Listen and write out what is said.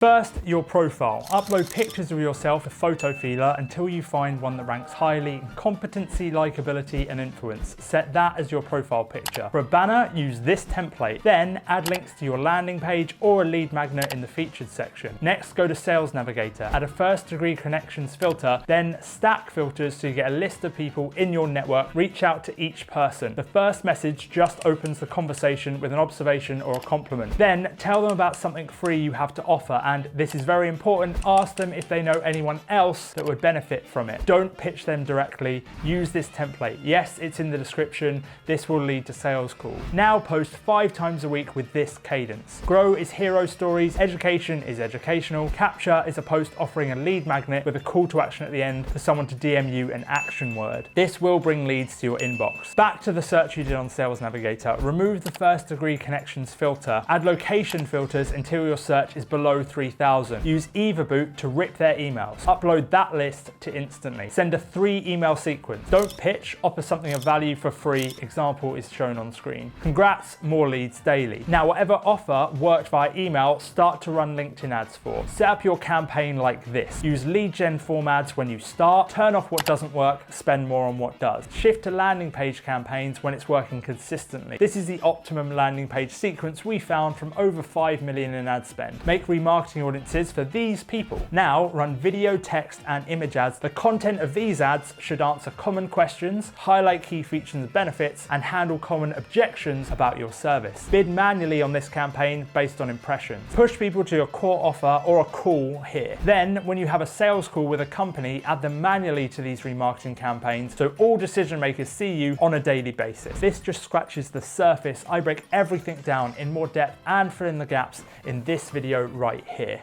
First, your profile. Upload pictures of yourself with Photo Feeler until you find one that ranks highly in competency, likability, and influence. Set that as your profile picture. For a banner, use this template. Then add links to your landing page or a lead magnet in the featured section. Next, go to Sales Navigator. Add a first-degree connections filter, then stack filters so you get a list of people in your network. Reach out to each person. The first message just opens the conversation with an observation or a compliment. Then tell them about something free you have to offer. And this is very important, ask them if they know anyone else that would benefit from it. Don't pitch them directly, use this template. Yes, it's in the description, this will lead to sales calls. Now post 5 times a week with this cadence. Grow is hero stories, education is educational, capture is a post offering a lead magnet with a call to action at the end for someone to DM you an action word. This will bring leads to your inbox. Back to the search you did on Sales Navigator, remove the first degree connections filter, add location filters until your search is below 3,000. Use Everboot to rip their emails. Upload that list to instantly. Send a 3 email sequence. Don't pitch, offer something of value for free. Example is shown on screen. Congrats, more leads daily. Now, whatever offer worked via email, start to run LinkedIn ads for. Set up your campaign like this. Use lead gen form ads when you start. Turn off what doesn't work, spend more on what does. Shift to landing page campaigns when it's working consistently. This is the optimum landing page sequence we found from over 5 million in ad spend. Make remarketing audiences for these people. Now run video, text, and image ads. The content of these ads should answer common questions, highlight key features and benefits, and handle common objections about your service. Bid manually on this campaign based on impressions. Push people to your core offer or a call here. Then, when you have a sales call with a company, add them manually to these remarketing campaigns so all decision makers see you on a daily basis. This just scratches the surface. I break everything down in more depth and fill in the gaps in this video right here.